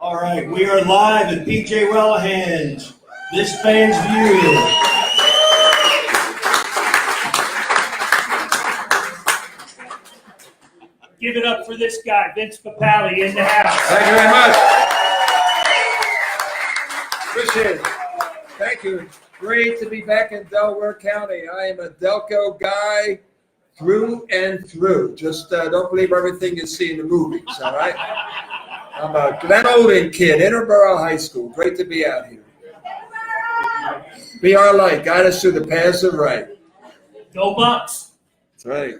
All right, we are live at PJ Whelihan's This Fan's View. Give it up for this guy, Vince Papale, in the house. Thank you very much. Appreciate it. Thank you. Great to be back in Delaware County. I am a Delco guy through and through. Just don't believe everything you see in the movies, all right? I'm a Glen Olden kid, Interboro High School. Great to be out here. Be our light. Guide us through the paths of right. Go Bucks. That's right.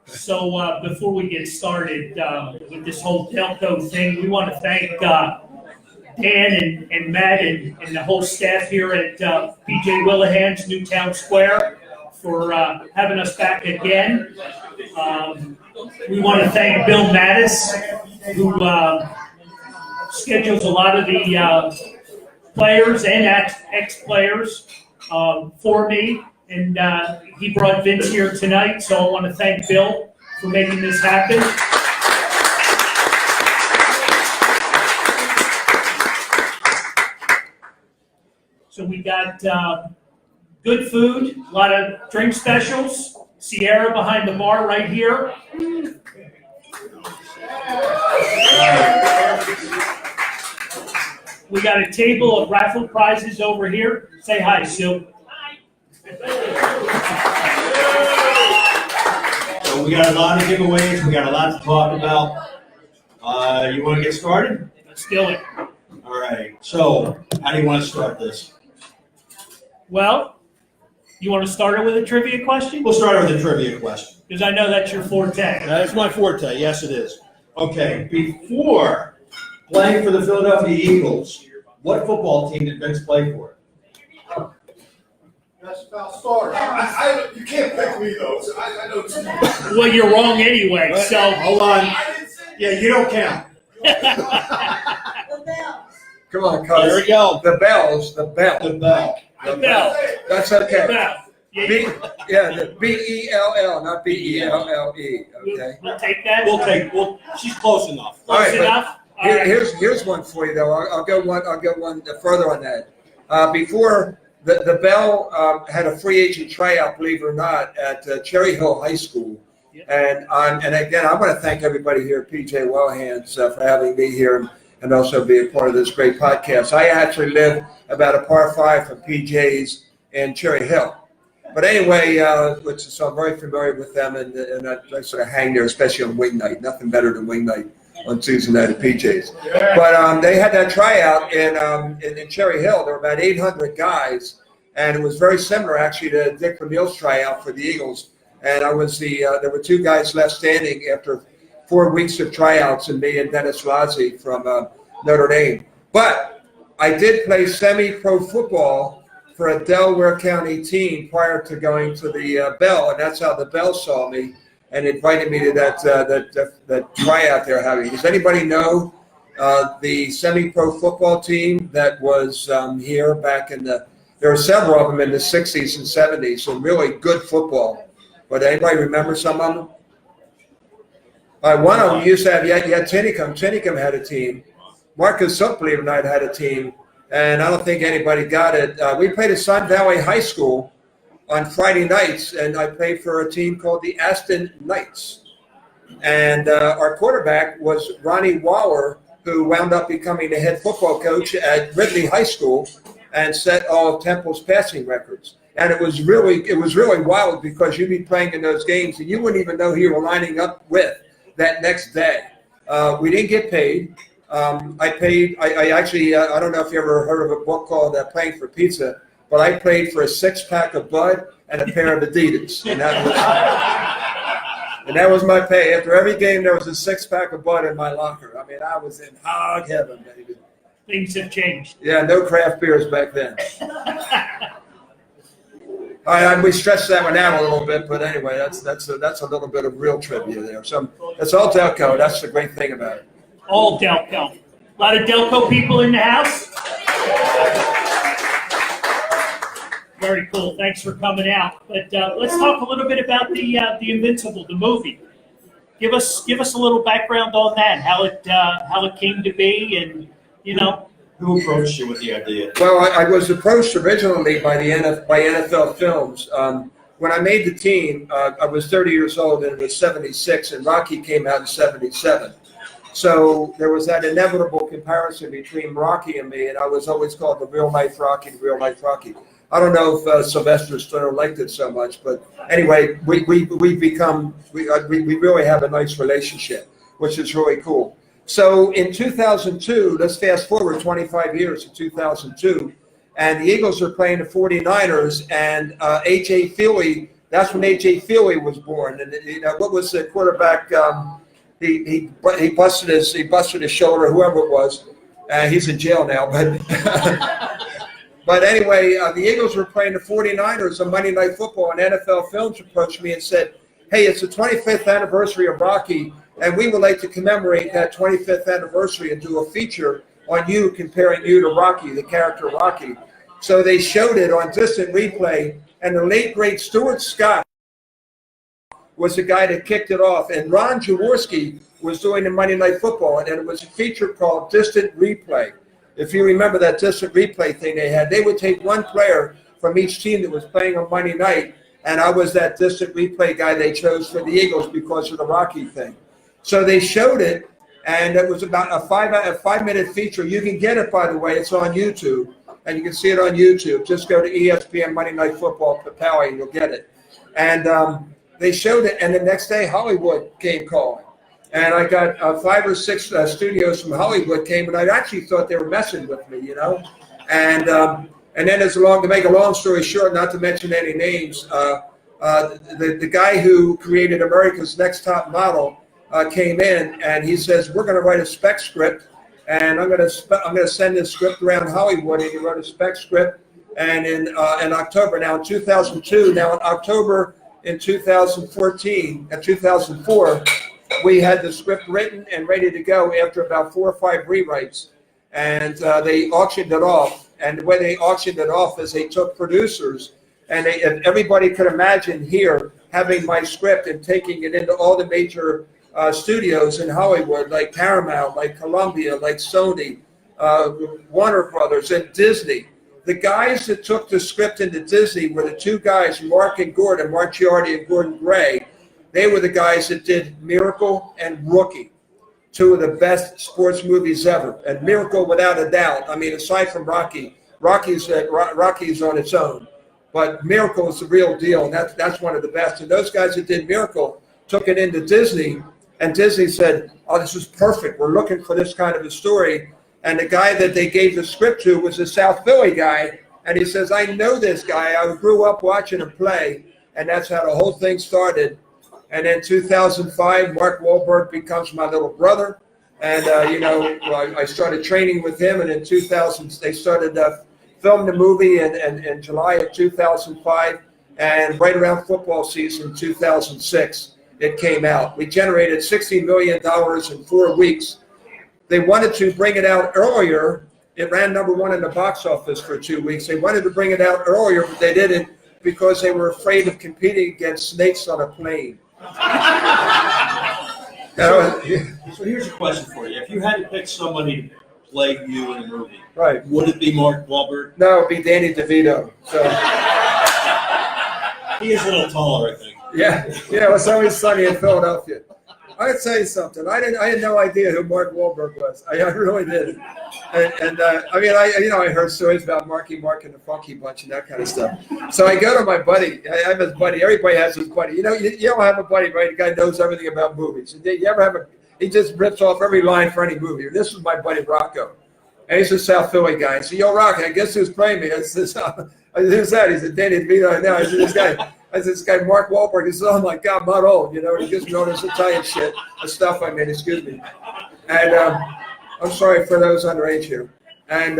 So before we get started with this whole Delco thing, we want to thank Dan and Matt and the whole staff here at PJ Whelihan's Newtown Square for having us back again. We want to thank Bill Mattis, who schedules a lot of the players and ex-players for me. And he brought Vince here tonight, so I want to thank Bill for making this happen. So we got good food, a lot of drink specials. Sierra behind the bar right here. We got a table of raffle prizes over here. Say hi, Sue. So we got a lot of giveaways. We got a lot to talk about. You want to get started? Let's do it. All right. So how do you want to start this? Well, you want to start it with a trivia question? We'll start with a trivia question. Because I know that's your forte. That's my forte. Yes, it is. Okay. Before playing for the Philadelphia Eagles, what football team did Vince play for? That's about starter. You can't pick me though. I know too much. Well, you're wrong anyway. But, So hold on. Yeah, you don't count. Come on, cuz. There we go. The bells, the bell. The bell. the bell. That's okay. Bell. Yeah, The B-E-L-L, not B-E-L-L-E. Okay. we'll take that. She's close enough. All Close right, but enough. All right. Here's one for you though. I'll go one further on that. Before the Bell had a free agent tryout, believe it or not, at Cherry Hill High School, and again I want to thank everybody here at PJ Whelihan's for having me here and also be a part of this great podcast. I actually live about a par 5 from PJ's in Cherry Hill. But anyway, so I'm very familiar with them, and I sort of hang there, especially on wing night. Nothing better than wing night on Tuesday night at PJ's. But they had that tryout in Cherry Hill. There were about 800 guys, and it was very similar actually to Dick Vermeil's tryout for the Eagles. And I was there were 2 guys left standing after 4 weeks of tryouts, and me and Dennis Rozzi from Notre Dame. But I did play semi-pro football for a Delaware County team prior to going to the Bell, and that's how the Bell saw me and invited me to that tryout they're having. Does anybody know the semi-pro football team that was here back in there were several of them in the 60s and 70s, so really good football. But anybody remember some of them? One of them used to have, you had Tinicum. Tinicum had a team. Marcus Sook, believe it or not, had a team. And I don't think anybody got it. We played at Sun Valley High School on Friday nights, and I played for a team called the Aston Knights. And our quarterback was Ronnie Waller, who wound up becoming the head football coach at Ridley High School and set all of Temple's passing records. And it was really wild because you'd be playing in those games and you wouldn't even know who you were lining up with that next day. We didn't get paid. I actually, I don't know if you ever heard of a book called Playing for Pizza, but I played for a 6-pack of Bud and a pair of Adidas. And that was my pay. After every game, there was a 6-pack of Bud in my locker. I mean, I was in hog heaven, baby. Things have changed. Yeah, no craft beers back then. We stretched that one out a little bit, but anyway, that's a little bit of real trivia there. So it's all Delco. That's the great thing about it. All Delco. A lot of Delco people in the house. Very cool. Thanks for coming out. But let's talk a little bit about the Invincible, the movie. give us a little background on that, how it came to be, and Who approached you with the idea? Well, I was approached originally by NFL Films. When I made the team, I was 30 years old, and it was 76, and Rocky came out in 77. So there was that inevitable comparison between Rocky and me, and I was always called the real-life Rocky, the real-life Rocky. I don't know if Sylvester Stallone liked it so much, but anyway, we really have a nice relationship, which is really cool. So in 2002, let's fast forward 25 years to 2002, and the Eagles are playing the 49ers, and A.J. Feely, that's when A.J. Feely was born. And what was the quarterback? He busted his shoulder, whoever it was. He's in jail now, but but anyway, the Eagles were playing the 49ers on Monday Night Football, and NFL Films approached me and said, "Hey, it's the 25th anniversary of Rocky, and we would like to commemorate that 25th anniversary and do a feature on you, comparing you to Rocky, the character Rocky." So they showed it on distant replay, and the late great Stuart Scott was the guy that kicked it off, and Ron Jaworski was doing the Monday Night Football, and it was a feature called Distant Replay. If you remember that distant replay thing they had, they would take one player from each team that was playing on Monday night, and I was that distant replay guy they chose for the Eagles because of the Rocky thing. So they showed it, and it was about a 5-minute feature. You can get it, by the way. It's on YouTube, and you can see it on YouTube. Just go to ESPN Monday Night Football Papale, and you'll get it. And they showed it, and the next day Hollywood came calling. And I got 5 or 6 studios from Hollywood came, and I actually thought they were messing with me, And then to make a long story short, not to mention any names, the guy who created America's Next Top Model came in, and he says, "We're going to write a spec script, and I'm going to send this script around Hollywood." And he wrote a spec script, and in October, now in 2002, now in October in 2014 and 2004, we had the script written and ready to go after about 4 or 5 rewrites, and they auctioned it off. And the way they auctioned it off is they took producers, and everybody could imagine here having my script and taking it into all the major studios in Hollywood, like Paramount, like Columbia, like Sony, Warner Brothers, and Disney. The guys that took the script into Disney were the 2 guys, Mark and Gordon, Mark Giardi and Gordon Gray. They were the guys that did Miracle and Rookie, 2 of the best sports movies ever. And Miracle, without a doubt, I mean, aside from Rocky, Rocky's on its own. But Miracle is the real deal, and that's one of the best. And those guys that did Miracle took it into Disney, and Disney said, "Oh, this is perfect. We're looking for this kind of a story." And the guy that they gave the script to was a South Philly guy, and he says, "I know this guy. I grew up watching him play," and that's how the whole thing started. And in 2005, Mark Wahlberg becomes my little brother, and I started training with him. And in 2000, they started filming the movie in July of 2005, and right around football season 2006, it came out. We generated $60 million in 4 weeks. They wanted to bring it out earlier. It ran #1 in the box office for 2 weeks. They wanted to bring it out earlier, but they didn't because they were afraid of competing against snakes on a plane. So here's a question for you. If you had to pick somebody to play you in a movie, Right. would it be Mark Wahlberg? No, it'd be Danny DeVito. So He is a little taller, I think. yeah, it was always sunny in Philadelphia. I'd tell you something. I had no idea who Mark Wahlberg was. I really didn't. And I heard stories about Marky Mark and the Funky Bunch and that kind of stuff. So I go to my buddy. I have his buddy. Everybody has his buddy. You don't have a buddy, right? The guy knows everything about movies. You ever have he just rips off every line for any movie. This is my buddy Rocco. And he's a South Philly guy. I said, "Yo, Rocky, I guess who's playing me?" I said, "Who's that?" He said, "Danny DeVito." I said, this guy, Mark Wahlberg. He said, "Oh my God, I'm not old." He gives me all this Italian shit, the stuff I made, excuse me. And I'm sorry for those underage here. And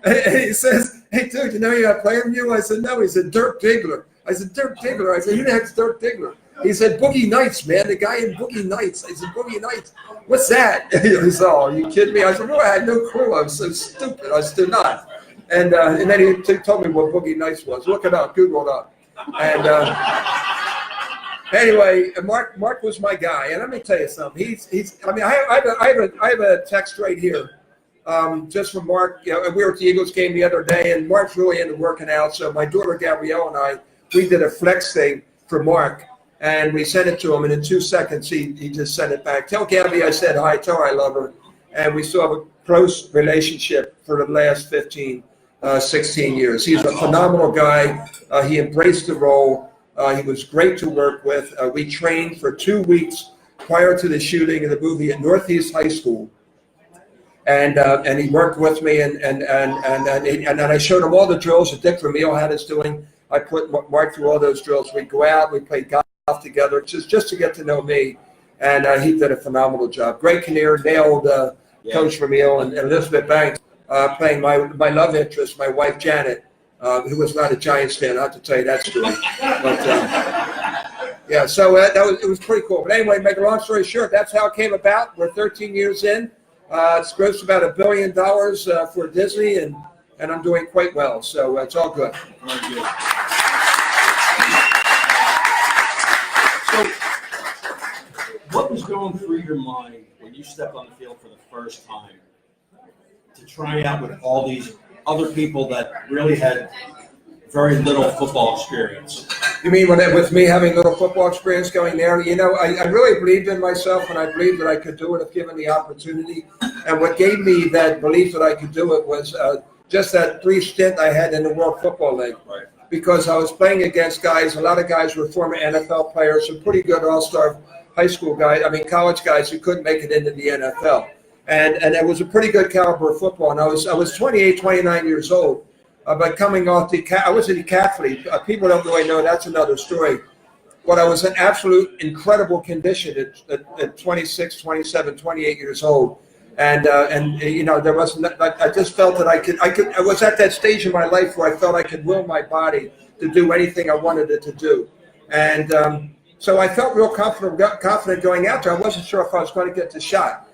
he says, "Hey, dude, you know you got playing you?" I said, "No." He said, "Dirk Diggler." I said, "Dirk Diggler." I said, "Who the heck's Dirk Diggler?" He said, "Boogie Nights, man, the guy in Boogie Nights." I said, "Boogie Nights? What's that?" He said, "Oh, are you kidding me?" I said, "No, I had no clue. I was so stupid. I stood not." And then he told me what Boogie Nights was. Look it up, Google it up. And Anyway, Mark was my guy, and let me tell you something. He's. I mean, I have a text right here, just from Mark. You know, we were at the Eagles game the other day, and Mark's really into working out. So my daughter Gabrielle and I, we did a flex thing for Mark, and we sent it to him, and in 2 seconds he just sent it back. Tell Gabby I said hi. Tell her I love her, and we still have a close relationship for the last 15, 16 years. He's a phenomenal guy. He embraced the role. He was great to work with. We trained for 2 weeks prior to the shooting of the movie at Northeast High School, and he worked with me, and then I showed him all the drills that Dick Vermeil had us doing. I put Mark through all those drills. We'd go out, we played golf together, just to get to know me, and he did a phenomenal job. Greg Kinnear nailed Coach Vermeil, and Elizabeth Banks playing my love interest, my wife Janet. Who was not a Giants fan, I have to tell you that story. But yeah, so it was pretty cool. But anyway, make a long story short, that's how it came about. We're 13 years in. It's grossed about $1 billion for Disney, and I'm doing quite well. So it's all good. Very good. So, what was going through your mind when you stepped on the field for the first time to try out with all these other people that really had very little football experience? You mean with me having little football experience going there? You know, I really believed in myself, and I believed that I could do it if given the opportunity. And what gave me that belief that I could do it was just that brief stint I had in the World Football League. Right. Because I was playing against guys, a lot of guys were former NFL players, some pretty good all-star high school guys, college guys who couldn't make it into the NFL. And it was a pretty good caliber of football. And I was 28, 29 years old. But coming off I was a decathlete. People don't really know, that's another story. But I was in absolute incredible condition at 26, 27, 28 years old. And you know, there wasn't, I just felt that I was at that stage in my life where I felt I could will my body to do anything I wanted it to do. And so I felt real confident going out there. I wasn't sure if I was going to get the shot.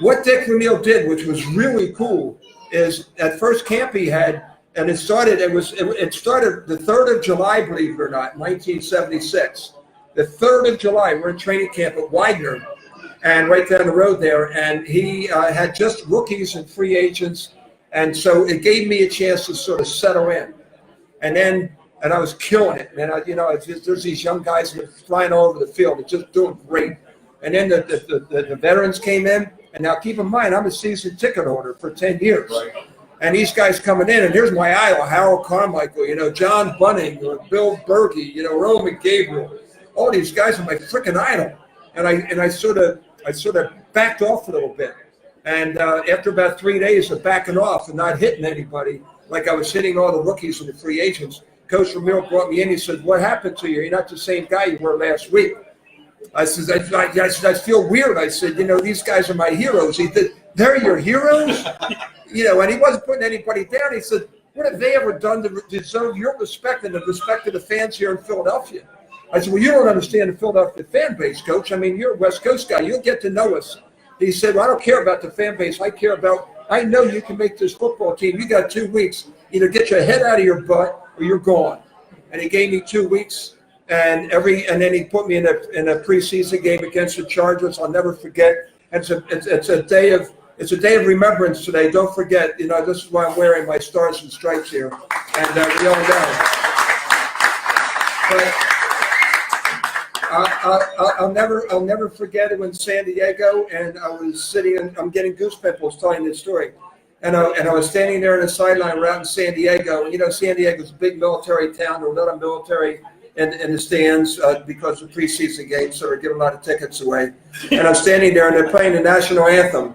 What Dick Vermeil did, which was really cool, is at first camp he had, and it started the 3rd of July, believe it or not, 1976. The 3rd of July, we're in training camp at Widener, and right down the road there, and he had just rookies and free agents, and so it gave me a chance to sort of settle in. And I was killing it, man. There's these young guys that are flying all over the field, they're just doing great. And then the veterans came in. And now keep in mind, I'm a season ticket holder for 10 years. Right. And these guys coming in, and here's my idol, Harold Carmichael, you know, John Bunning, Bill Berkey, you know, Roman Gabriel. All these guys are my freaking idol. And I sort of backed off a little bit. And after about 3 days of backing off and not hitting anybody, like I was hitting all the rookies and the free agents, Coach Vermeil brought me in. He said, "What happened to you? You're not the same guy you were last week." I said, I feel weird. I said, you know, these guys are my heroes. He said, "They're your heroes?" You know, and he wasn't putting anybody down. He said, "What have they ever done to deserve your respect and the respect of the fans here in Philadelphia?" I said, "Well, you don't understand the Philadelphia fan base, Coach. I mean, you're a West Coast guy. You'll get to know us." He said, "Well, I don't care about the fan base. I know you can make this football team. You got 2 weeks. Either get your head out of your butt or you're gone." And he gave me 2 weeks. And then he put me in a preseason game against the Chargers. I'll never forget. It's a day of remembrance today. Don't forget. You know, this is why I'm wearing my stars and stripes here, and we all know. But I'll never forget it when San Diego, and I was sitting and I'm getting goose pimples telling this story. And I was standing there in the sideline around in San Diego, and you know, San Diego's a big military town. There were a lot of military in the stands because of preseason games, so they're giving a lot of tickets away. And I'm standing there, and they're playing the national anthem,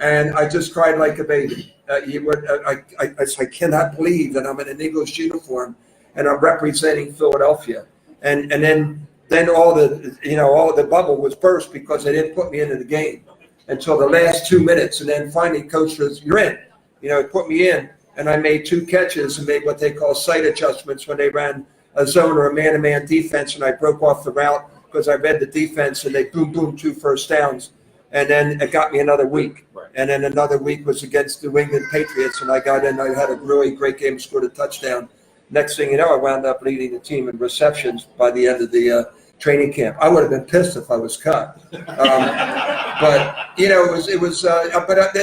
and I just cried like a baby. I cannot believe that I'm in an Eagles uniform, and I'm representing Philadelphia. And then all the bubble was burst because they didn't put me into the game until the last 2 minutes, and then finally coach says, "You're in." You know, put me in, and I made 2 catches and made what they call sight adjustments when they ran a zone or a man-to-man defense, and I broke off the route because I read the defense, and they boom, 2 first downs. And then it got me another week. Right. And then another week was against the New England Patriots, and I got in. I had a really great game, scored a touchdown. Next thing you know, I wound up leading the team in receptions by the end of the training camp. I would have been pissed if I was cut. But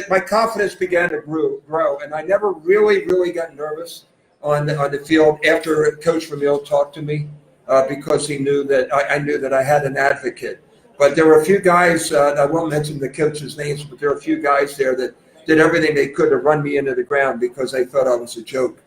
my confidence began to grow, and I never really got nervous on the field after Coach Vermeil talked to me because he knew that I knew that I had an advocate. But there were a few guys, I won't mention the coaches' names, but there were a few guys there that did everything they could to run me into the ground because they thought I was a joke.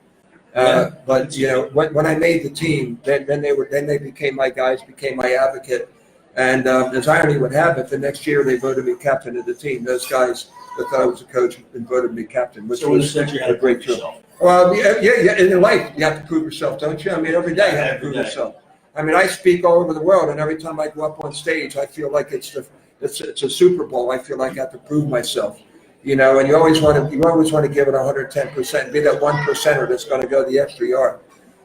But when I made the team, then they became my guys, became my advocate. And as irony would have it, the next year they voted me captain of the team. Those guys that thought I was a coach and voted me captain, which was a great job. Well, yeah. In your life, you have to prove yourself, don't you? I mean, every day you have to prove yourself. I mean, I speak all over the world, and every time I go up on stage, I feel like it's a Super Bowl. I feel like I have to prove myself, and you always want to give it 110%, be that 1%er that's going to go the extra yard.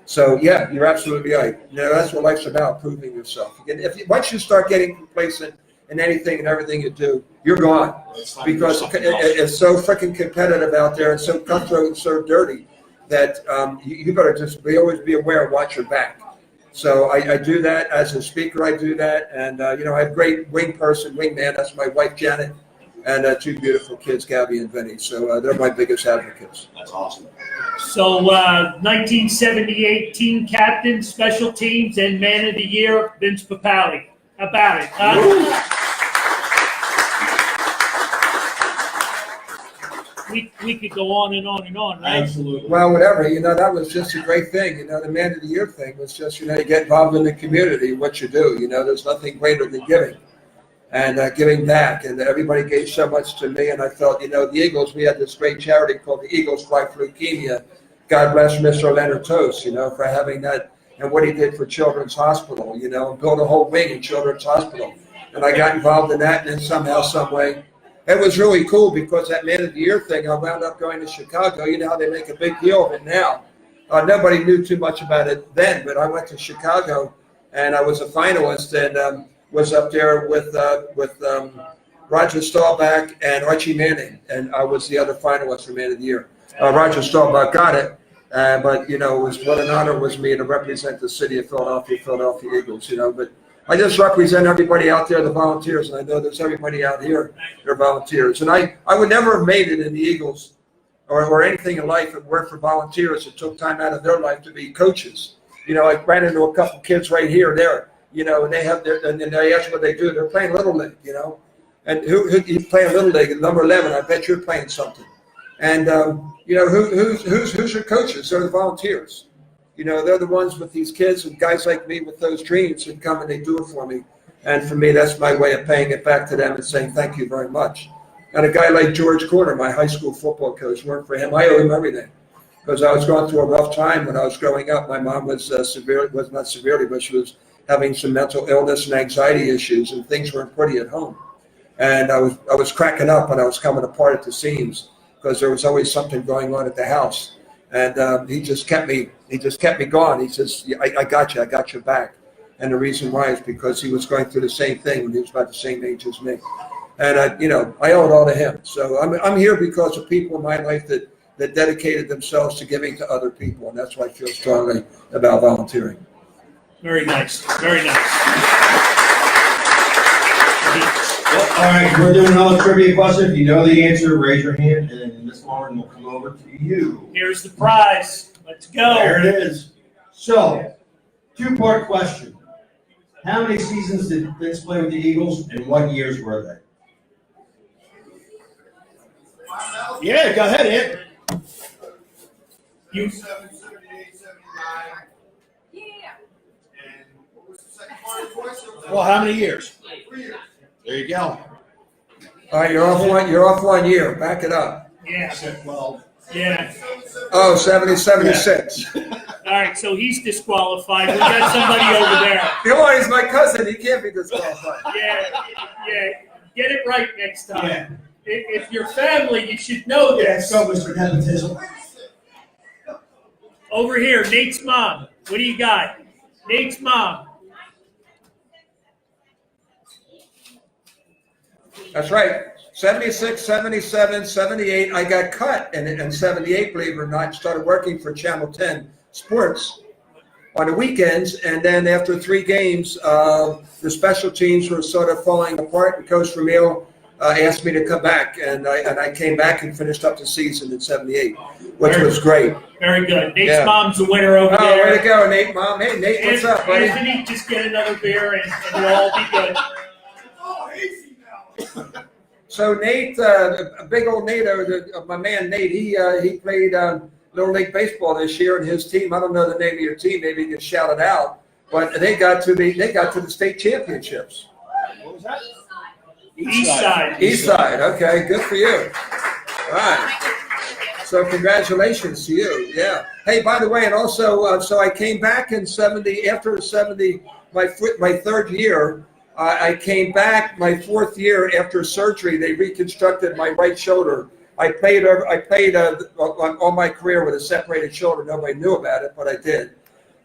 So yeah, you're absolutely right. That's what life's about, proving yourself. Once you start getting complacent in anything and everything you do, you're gone because it's so freaking competitive out there and so cutthroat and so dirty that you better just always be aware and watch your back. So I do that as a speaker. I do that, and I have great wingman. That's my wife Janet, and two beautiful kids, Gabby and Vinny. So they're my biggest advocates. That's awesome. So 1978 team captain, special teams, and man of the year, Vince Papale. How about it, huh? We could go on and on and on, right? Absolutely. Well, whatever. That was just a great thing. The man of the year thing was just, you get involved in the community, what you do. There's nothing greater than giving and giving back. And everybody gave so much to me. And I felt, the Eagles, we had this great charity called the Eagles Fight for Leukemia. God bless Mr. Leonard Toast, for having that and what he did for Children's Hospital, and built a whole wing in Children's Hospital. And I got involved in that, and then somehow, some way, it was really cool because that Man of the Year thing, I wound up going to Chicago. You know how they make a big deal of it now. Nobody knew too much about it then, but I went to Chicago, and I was a finalist and was up there with Roger Staubach and Archie Manning, and I was the other finalist for Man of the Year. Roger Staubach got it, but, it was what an honor was me to represent the city of Philadelphia Eagles, but I just represent everybody out there, the volunteers, and I know there's everybody out here that are volunteers. And I would never have made it in the Eagles or anything in life if it weren't for volunteers that took time out of their life to be coaches. I ran into a couple kids right here and there, and they have and they ask what they do. They're playing Little League, And who you playing Little League at number 11, I bet you're playing something. And, who's your coaches? They're the volunteers. They're the ones with these kids and guys like me with those dreams and come and they do it for me. And for me, that's my way of paying it back to them and saying thank you very much. And a guy like George Corner, my high school football coach, worked for him. I owe him everything because I was going through a rough time when I was growing up. My mom was not severely, but she was having some mental illness and anxiety issues, and things weren't pretty at home. And I was cracking up and I was coming apart at the seams because there was always something going on at the house. And he just kept me going. He says, I got you. I got your back. And the reason why is because he was going through the same thing when he was about the same age as me. And I owe it all to him. So I'm here because of people in my life that dedicated themselves to giving to other people. And that's why I feel strongly about volunteering. Very nice. Very nice. Well, all right, we're doing another trivia question. If you know the answer, raise your hand, and then Miss Lauren will come over to you. Here's the prize. Let's go. There it is. So, two-part question. How many seasons did Vince play with the Eagles, and what years were they? Yeah, go ahead, Ed. You. 77, 78, 79. Yeah. And what was the second part of the question? Well, how many years? 3 years. There you go. All right, you're off 1 year. Back it up. Yeah. 12. Yeah. Oh, 76. All right, so he's disqualified. We got somebody over there. Come on, he's my cousin. He can't be disqualified. Yeah. Get it right next time. Yeah. If you're family, you should know this. Go, Mr. Nepotism. Over here, Nate's mom. What do you got? Nate's mom. That's right. 76, 77, 78. I got cut in 78, believe it or not, started working for Channel 10 Sports. on the weekends. And then after 3 games, the special teams were sort of falling apart, and Coach Ramil asked me to come back, and I came back and finished up the season in '78, which was great. Very good. Nate's Yeah. mom's a winner over Oh, there. way to go, Nate, Mom. Hey, Nate, what's up, buddy? Anthony, just get another beer and we'll all be good. Oh, easy now. So Nate, big old Nate, my man Nate, he played Little League Baseball this year, and his team, I don't know the name of your team, maybe you can shout it out, but they got to the state championships. What was that? East side. East side, okay, good for you. All right. So congratulations to you. Yeah. Hey, by the way, and also, so I came back in '70 after '70, my 3rd year. I came back my 4th year after surgery. They reconstructed my right shoulder. I played all my career with a separated shoulder. Nobody knew about it, but I did.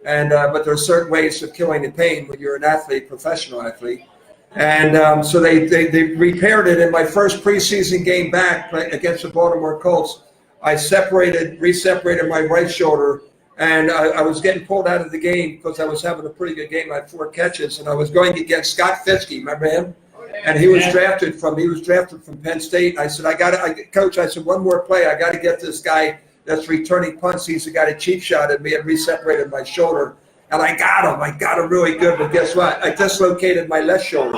And but there are certain ways of killing the pain when you're an athlete, professional athlete. And so they repaired it. In my first preseason game back against the Baltimore Colts, I re-separated my right shoulder, and I was getting pulled out of the game because I was having a pretty good game. I had 4 catches, and I was going against Scott Fiske, remember him? And he was drafted from Penn State. And I said, Coach, I said, one more play. I got to get this guy that's returning punts. He's the guy that cheap shot at me and re-separated my shoulder. And I got him. I got him really good. But guess what? I dislocated my left shoulder.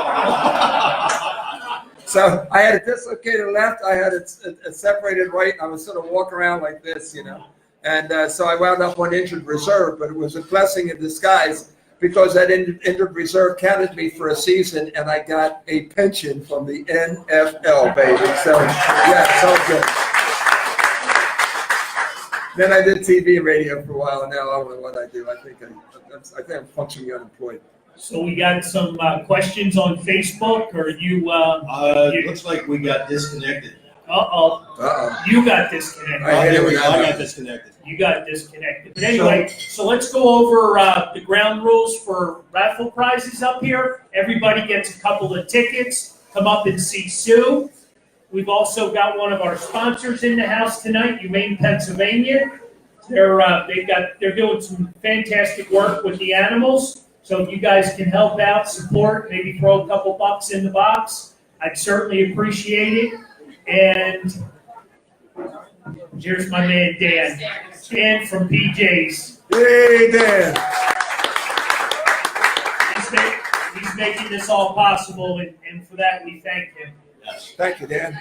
So I had a dislocated left. I had a separated right. I was sort of walking around like this, you know. And so I wound up on injured reserve. But it was a blessing in disguise because that injured reserve counted me for a season, and I got a pension from the NFL, baby. So, yeah, it's all good. Then I did TV and radio for a while, and now I don't know what I do. I think I'm functionally unemployed. So we got some questions on Facebook, or you? Looks like we got disconnected. Uh-oh. You got disconnected. I got disconnected. You got disconnected. But anyway, so let's go over the ground rules for raffle prizes up here. Everybody gets a couple of tickets. Come up and see Sue. We've also got one of our sponsors in the house tonight, Humane Pennsylvania. They're doing some fantastic work with the animals. So if you guys can help out, support, maybe throw a couple bucks in the box, I'd certainly appreciate it. And here's my man Dan. Dan from PJ's. Hey, Dan. He's making this all possible, and for that we thank him. Yes. Thank you, Dan.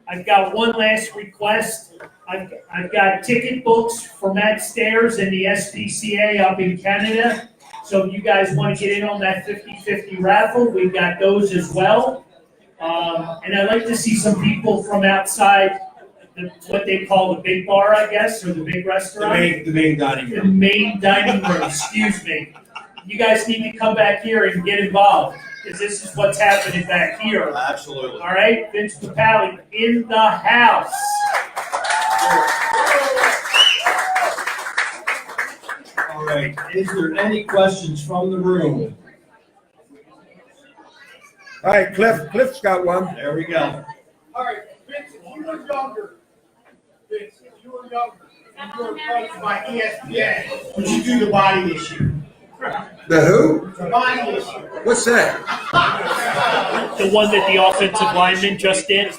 I've got one last request. I've got ticket books for Matt Stairs and the SPCA up in Canada. So if you guys want to get in on that 50-50 raffle, we've got those as well. And I'd like to see some people from outside what they call the big bar, I guess, or the big restaurant. The main dining The room. main dining room, excuse me. You guys need to come back here and get involved, because this is what's happening back here. Absolutely. All right, Vince Papale in the house. All right. Is there any questions from the room? All right, Cliff's got one. There we go. All right, Vince, if you were younger, and you were coached by ESPN, would you do the body issue? The who? The body issue. What's that? The one that the offensive lineman just did.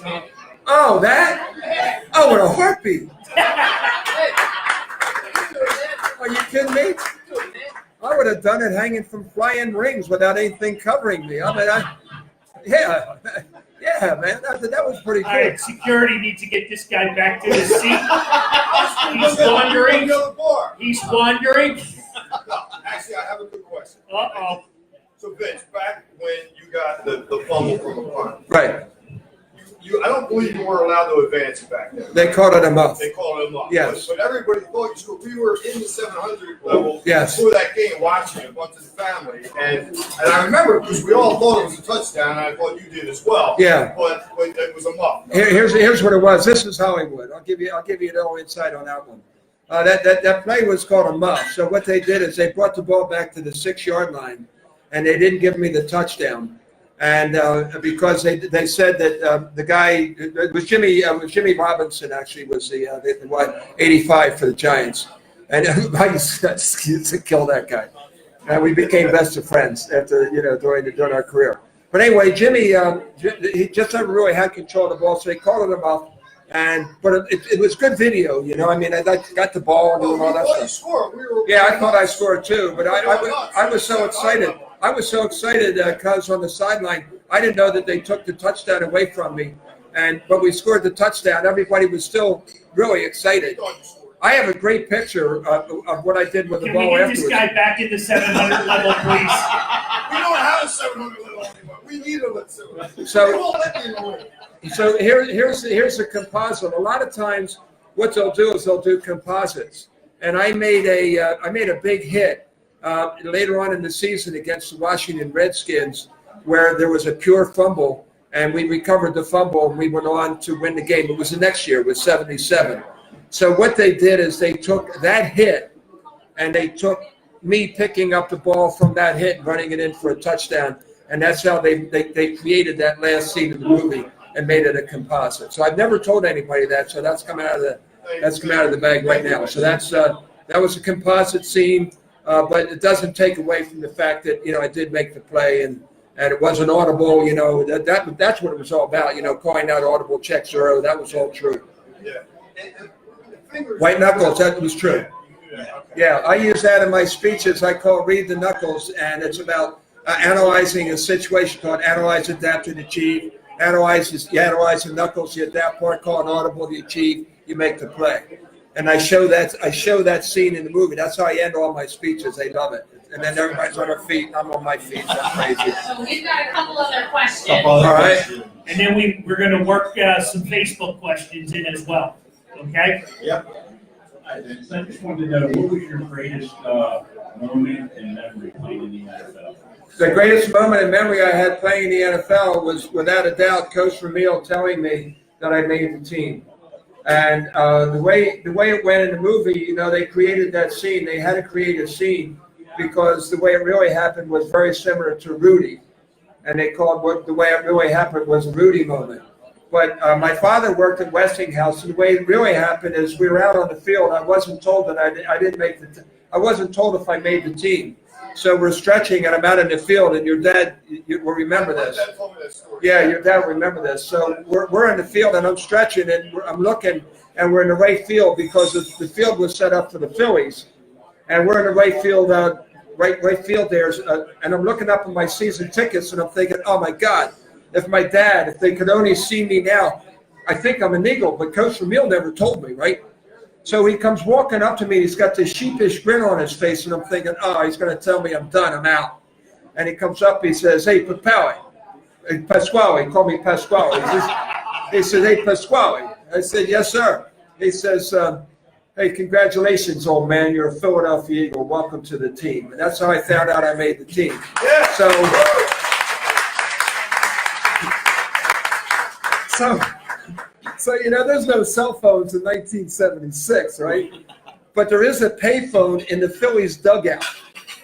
Oh, that? Oh, with a heartbeat. Are you kidding me? I would have done it hanging from flying rings without anything covering me. I mean, yeah, man, that was pretty All cool. right, security needs to get this guy back to his seat. He's wandering. He's wandering. Actually, I have a good question. Uh-oh. So, Vince, back when you got the fumble from the punt, Right. I don't believe you weren't allowed to advance back then. They called it a muff. They called him up. Yes. But everybody thought you. We were in the 700 level Yes. before that game, watching it, a bunch of the family, and I remember because we all thought it was a touchdown, and I thought you did as well. Yeah. But it was a muff. Here's what it was. This is Hollywood. I'll give you a little insight on that one. That play was called a muff. So what they did is they brought the ball back to the 6-yard line, and they didn't give me the touchdown. And because they said that the guy, it was Jimmy Robinson actually was the 85 for the Giants, And I used to kill that guy. And we became best of friends after, during our career. But anyway, Jimmy, he just never really had control of the ball, so they called him up. But it was good video, I mean, I got the ball and doing all that stuff. Yeah, I thought I scored too, but I was so excited. I was so excited because on the sideline, I didn't know that they took the touchdown away from me. But we scored the touchdown. Everybody was still really excited. I have a great picture of what I did with the Can ball we get afterwards. this guy back in the 700 level, please? We don't have a 700 level anymore. We need a 700. So here's a composite. A lot of times, what they'll do is they'll do composites. And I made a big hit later on in the season against the Washington Redskins, where there was a pure fumble, and we recovered the fumble, and we went on to win the game. It was the next year with 77. So what they did is they took that hit, and they took me picking up the ball from that hit and running it in for a touchdown, and that's how they created that last scene of the movie and made it a composite. So I've never told anybody that, so that's coming out of the bag right now. So that was a composite scene, but it doesn't take away from the fact that I did make the play and it wasn't audible. That's what it was all about. Calling out audible check zero. That was all true. Yeah. White knuckles. That was true. Yeah, I use that in my speeches. I call read the knuckles, and it's about analyzing a situation called analyze, adapt, and achieve. You analyze the knuckles, you adapt part, call it audible, you achieve, you make the play. And I show that scene in the movie. That's how I end all my speeches. They love it. And then everybody's on their feet, and I'm on my feet. That's crazy. So we've got a couple other questions. All right. And then we're going to work some Facebook questions in as well. Okay? Yep. I just wanted to know, what was your greatest moment in memory playing in the NFL? The greatest moment in memory I had playing in the NFL was, without a doubt, Coach Ramil telling me that I made the team. And the way it went in the movie, they created that scene. They had to create a scene because the way it really happened was very similar to Rudy. And they called the way it really happened was a Rudy moment. But my father worked at Westinghouse, and the way it really happened is we were out on the field. I wasn't told that I didn't make I wasn't told if I made the team. So we're stretching, and I'm out in the field, and your dad will remember this. Yeah, your dad will remember this. So we're in the field, and I'm stretching, and I'm looking, and we're in the right field because the field was set up for the Phillies, and we're in the right field. Right field there, and I'm looking up at my season tickets, and I'm thinking, oh my God. If they could only see me now, I think I'm an Eagle, but Coach Ramil never told me, right? So he comes walking up to me. He's got this sheepish grin on his face, and I'm thinking, oh, he's going to tell me I'm done, I'm out. And he comes up, he says, hey, Papale, Pasquale, he called me Pasquale. He said, hey, Pasquale. I said, yes, sir. He says, hey, congratulations, old man. You're a Philadelphia Eagle. Welcome to the team. And that's how I found out I made the team. Yeah. So there's no cell phones in 1976, right? But there is a payphone in the Phillies dugout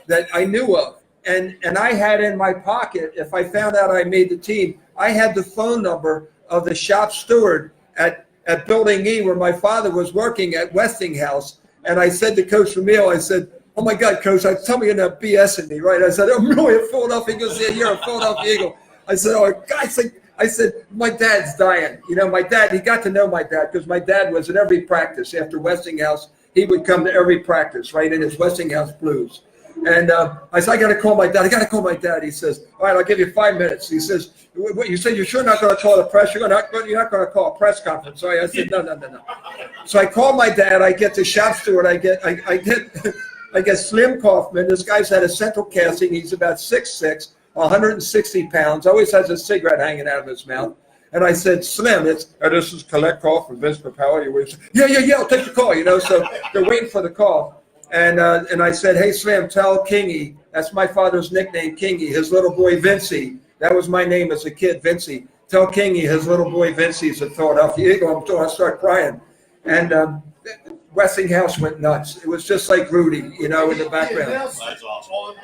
that I knew of. And I had in my pocket, if I found out I made the team, I had the phone number of the shop steward at Building E where my father was working at Westinghouse. And I said to Coach Ramil, I said, oh my God, Coach, tell me you're not BSing me, right? I said, I'm really a Philadelphia Eagle. He goes, yeah, you're a Philadelphia Eagle. I said, oh, guys, I said, my dad's dying. My dad, he got to know my dad because my dad was at every practice after Westinghouse. He would come to every practice, right, in his Westinghouse blues. And I said, I got to call my dad. He says, all right, I'll give you 5 minutes. He says, what, you said you're sure not going to call the press? You're not going to call a press conference. So I said, no. So I called my dad. I get the shop steward. I get Slim Kaufman. This guy's had a central casting. He's about 6'6". 160 pounds, always has a cigarette hanging out of his mouth. And I said, Slim, this is collect call from Vince Papale. Yeah, I'll take the call, So they're waiting for the call. And I said, hey, Slim, tell Kingy, that's my father's nickname, Kingy, his little boy, Vincey. That was my name as a kid, Vincey. Tell Kingy, his little boy, Vincey's a Philadelphia Eagle. I start crying. And Westinghouse went nuts. It was just like Rudy, in the background. That's awesome.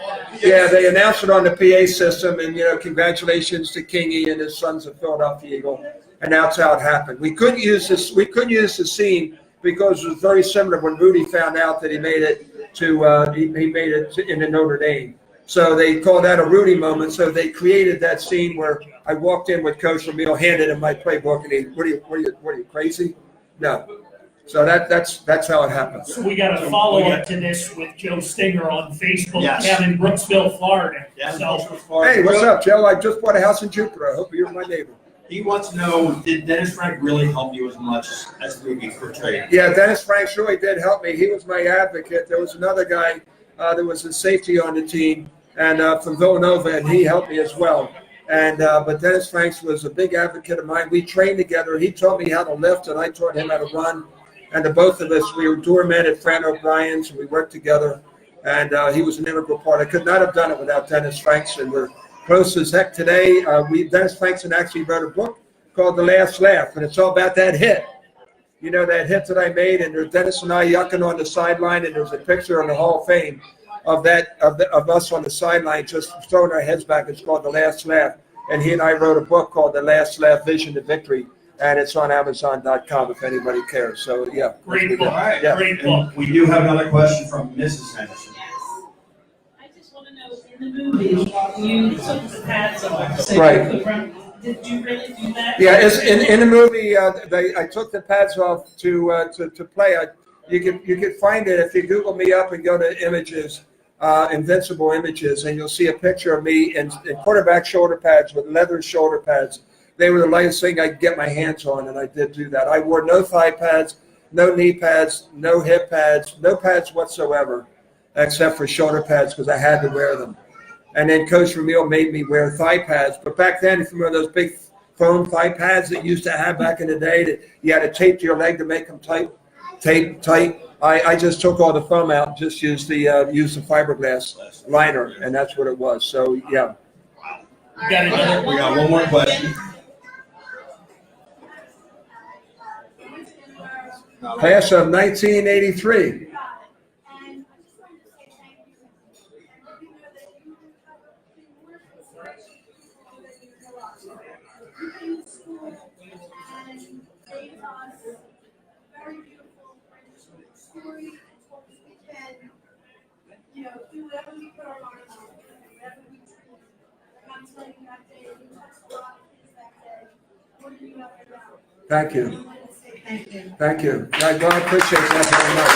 Yeah, they announced it on the PA system, and congratulations to Kingy and his son's a Philadelphia Eagle, and that's how it happened. We couldn't use the scene because it was very similar when Rudy found out that he made it to he made it into Notre Dame. So they call that a Rudy moment. So they created that scene where I walked in with Coach Ramil, handed him my playbook, and he, what are you crazy? No. So that's how it happens. So we got a follow-up to this with Joe Stinger on Facebook, Yes. down in Brooksville, Florida. Yeah, So, Hey, what's up, Joe? I just bought a house in Jupiter. I hope you're my neighbor. He wants to know, did Dennis Frank really help you as much as the movie portrayed? Yeah, Dennis Franks really did help me. He was my advocate. There was another guy that was a safety on the team, and from Villanova, and he helped me as well. And but Dennis Franks was a big advocate of mine. We trained together. He taught me how to lift, and I taught him how to run. And the both of us, we were doormen at Fran O'Brien's, and we worked together. And he was an integral part. I could not have done it without Dennis Franks, and we're close as heck today. Dennis Frankson actually wrote a book called The Last Laugh, and it's all about that hit. You know, that hit that I made, and there's Dennis and I yucking on the sideline, and there's a picture on the Hall of Fame of us on the sideline just throwing our heads back. It's called The Last Laugh. And he and I wrote a book called The Last Laugh, Vision to Victory, and it's on Amazon.com if anybody cares. So, yeah. great book, Yeah. great book. And we do have another question from Mrs. Henderson. I just want to know, in the movie, you took the pads off, so Right. you could run. Did you really do that? Yeah, it's in the movie. I took the pads off to play. You could find it if you Google me up and go to images, Invincible Images, and you'll see a picture of me in quarterback shoulder pads with leather shoulder pads. They were the lightest thing I could get my hands on, and I did do that. I wore no thigh pads, no knee pads, no hip pads, no pads whatsoever, except for shoulder pads because I had to wear them. And then Coach Ramil made me wear thigh pads. But back then, if you remember those big foam thigh pads that you used to have back in the day, that you had to tape to your leg to make them tight. I just took all the foam out and just used the fiberglass liner, and that's what it was. So, yeah. You got another? We got one more question. Class of 1983. You know, do whatever we put our minds on, whatever we do. I'm telling you that day, we touched a lot of things that day. What do you have about? Thank you. Thank you. Thank you. I appreciate that very much.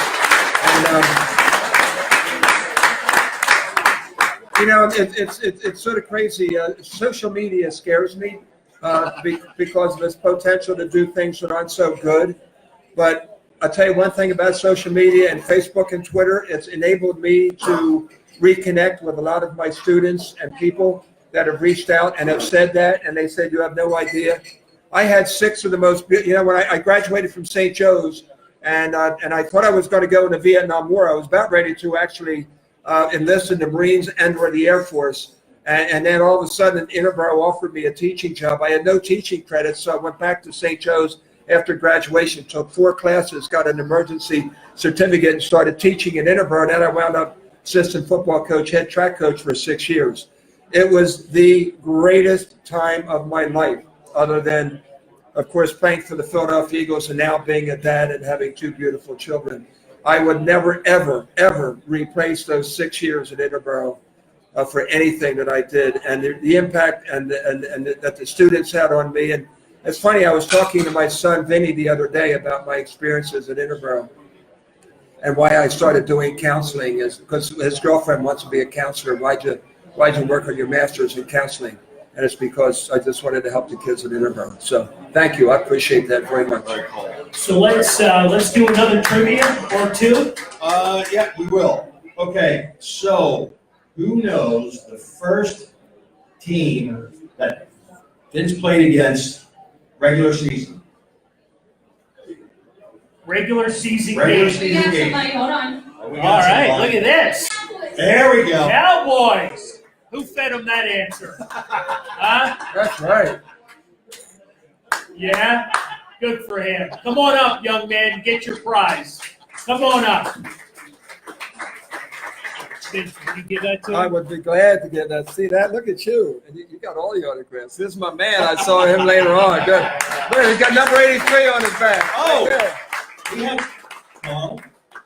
And, you know, it's sort of crazy. Social media scares me because of its potential to do things that aren't so good. But I'll tell you one thing about social media and Facebook and Twitter. It's enabled me to reconnect with a lot of my students and people that have reached out and have said that. And they said, you have no idea. I had 6 of the most, you know, when I graduated from St. Joe's and I thought I was going to go in the Vietnam War. I was about ready to actually enlist in the Marines and or the Air Force. And then all of a sudden, Interborough offered me a teaching job. I had no teaching credits, so I went back to St. Joe's after graduation, took 4 classes, got an emergency certificate, and started teaching in Interborough. Then I wound up assistant football coach, head track coach for 6 years. It was the greatest time of my life, other than, of course, playing for the Philadelphia Eagles and now being a dad and having 2 beautiful children. I would never, ever, ever replace those 6 years at Interborough for anything that I did, and the impact and that the students had on me. And it's funny, I was talking to my son Vinny the other day about my experiences at Interborough and why I started doing counseling is because his girlfriend wants to be a counselor. Why'd you work on your master's in counseling? And it's because I just wanted to help the kids at Interborough. So thank you. I appreciate that very much. So let's do another trivia or 2. Yeah, we will. Okay, so who knows the first team that Vince played against regular season? Regular season Regular game. We season got game. somebody, hold on. Oh, we All got right, somebody. look at this. There we go. Cowboys. Who fed him that answer? Huh? That's right. Yeah? Good for him. Come on up, young man. Get your prize. Come on up. Did you give that to him? I would be glad to get that. See that? Look at you. And you got all the autographs. This is my man. I saw him later on. Good. Look, he got number 83 on his back. Oh. Good. We have Carl.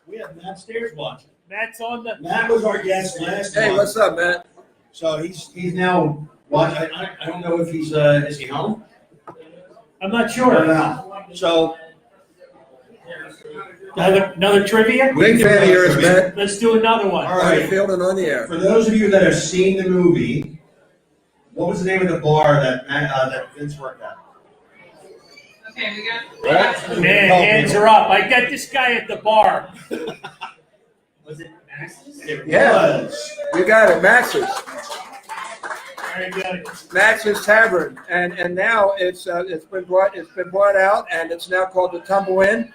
We have Matt Stairs watching. Matt's on the. Matt was our guest last Hey, month. what's up, Matt? So he's now watching. I don't know if he's is he home? I'm not I don't sure. know. So Another trivia? Big fan of yours, Matt. Let's do another one. all On the right. field and on the air. For those of you that have seen the movie, what was the name of the bar that Vince worked at? Okay, we got. Man, hands are up. I got this guy at the bar. Was it Max's? It Yeah. was. You got it, Max's. Very good. Max's Tavern, and now it's been brought out, and it's now called the Tumble Inn,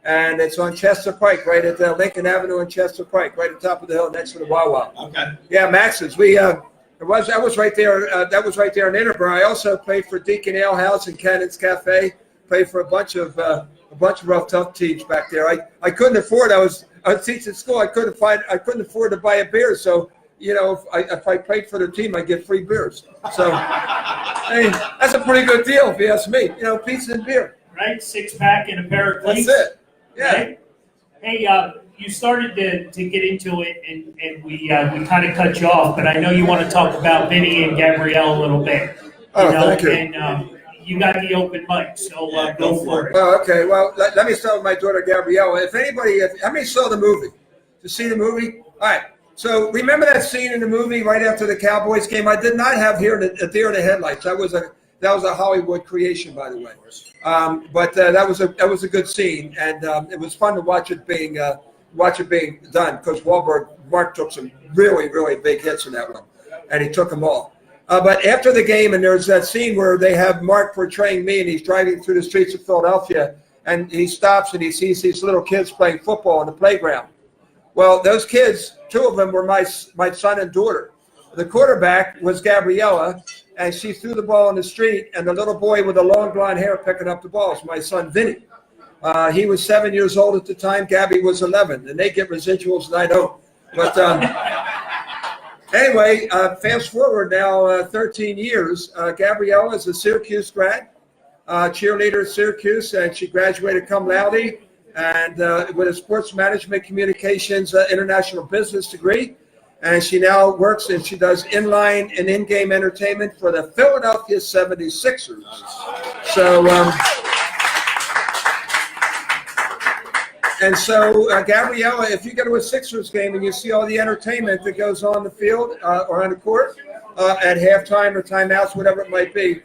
and it's on Chester Pike, right at Lincoln Avenue and Chester Pike, right at the top of the hill next to the Wawa. Okay. Yeah, Max's. That was right there. That was right there in Interborough. I also played for Deacon Ale House and Cannon's Cafe. Played for a bunch of rough, tough teams back there. I couldn't afford. I was teaching school. I couldn't afford to buy a beer. So if I played for the team, I get free beers. So hey, that's a pretty good deal if you ask me. Pizza and beer. Right? 6-pack and a pair of cleats. That's it. Yeah. Right? Hey, you started to get into it, and we kind of cut you off, but I know you want to talk about Vinny and Gabrielle a little bit. Oh, thank you. And you got the open mic, so go for it. Oh, okay. Well, let me start with my daughter Gabrielle. How many saw the movie? To see the movie? All right. So remember that scene in the movie right after the Cowboys game? I did not have here a deer in the headlights. That was a Hollywood creation, by the way. But that was a good scene, and it was fun to watch it being done because Mark took some really, really big hits in that one, and he took them all. But after the game, and there's that scene where they have Mark portraying me, and he's driving through the streets of Philadelphia, and he stops and he sees these little kids playing football on the playground. Well, those kids, 2 of them were my son and daughter. The quarterback was Gabriella, and she threw the ball in the street, and the little boy with the long blonde hair picking up the ball is my son, Vinny. He was 7 years old at the time. Gabby was 11, and they get residuals, and I don't. But anyway, fast forward now 13 years. Gabriella is a Syracuse grad, cheerleader at Syracuse, and she graduated cum laude and with a sports management communications international business degree. And she now works and she does inline and in-game entertainment for the Philadelphia 76ers. So, Gabriella, if you go to a Sixers game and you see all the entertainment that goes on the field or on the court at halftime or timeouts, whatever it might be,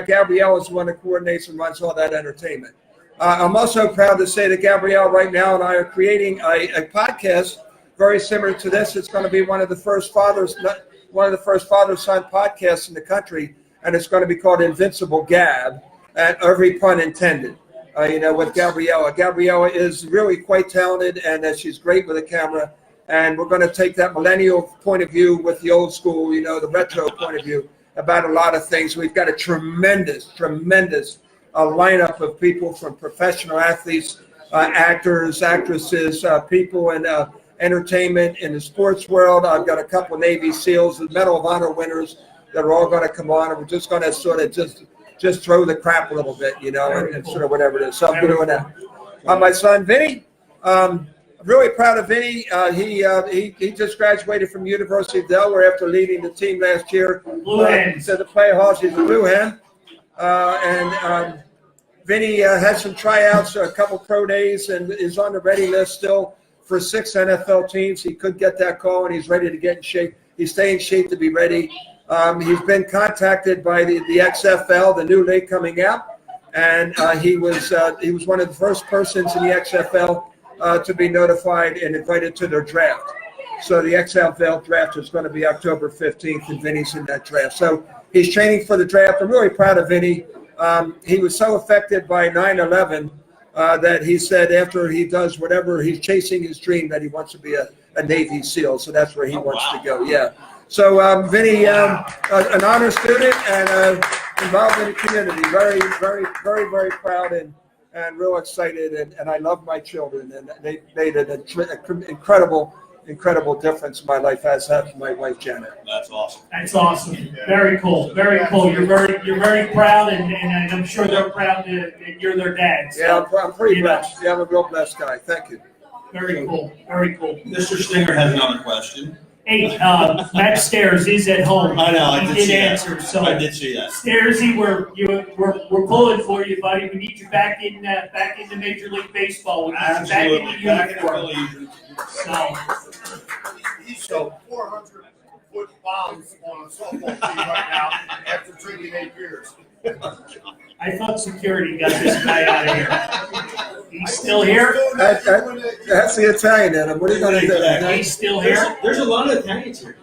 Gabrielle is the one that coordinates and runs all that entertainment. I'm also proud to say that Gabrielle right now and I are creating a podcast very similar to this. It's going to be one of the first father-son podcasts in the country, and it's going to be called Invincible Gab, and every pun intended. With Gabriella. Gabriella is really quite talented, and she's great with a camera. And we're going to take that millennial point of view with the old school, the retro point of view about a lot of things. We've got a tremendous lineup of people from professional athletes, actors, actresses, people in entertainment in the sports world. I've got a couple of Navy SEALs, the Medal of Honor winners that are all going to come on, and we're just going to sort of just throw the crap a little bit, and sort of whatever it is. So I'm doing that. My son Vinny, I'm really proud of Vinny. He just graduated from University of Delaware after leading the team last year. Blue Hen. To the playoffs. He's a Blue Hen. Vinny had some tryouts, a couple pro days, and is on the ready list still for 6 NFL teams. He could get that call, and he's ready to get in shape. He's staying in shape to be ready. He's been contacted by the XFL, the new league coming out, and he was one of the first persons in the XFL to be notified and invited to their draft. So the XFL draft is going to be October 15th, and Vinny's in that draft. So he's training for the draft. I'm really proud of Vinny. He was so affected by 9/11 that he said after he does whatever, he's chasing his dream that he wants to be a Navy SEAL. So that's where he wants to go. Yeah. So Vinny, an honor student and involved in the community. Very, very, very, very proud and real excited. And I love my children, and they made an incredible difference in my life, as has my wife Janet. That's awesome. That's awesome. Very cool. Very cool. You're very proud, and I'm sure they're proud that you're their dad. So, Yeah, I'm pretty blessed. Yeah, I'm a real blessed guy. Thank you. Very cool, very cool. Mr. Stinger has another question. Hey, Matt Stairs is at home. I know, I He did did see that. answer, so. I did see that. Stairsy, we're pulling for you, buddy. We need you back in the Major League Baseball. We need you back in the Absolutely. Back in the uniform. Phillies. So, He's got 400-foot bombs on a softball team right now after drinking 8 beers. I thought security got this guy out of here. He's still here? That's the Italian in him. What are you going to do? He's still here? There's a lot of Italians here.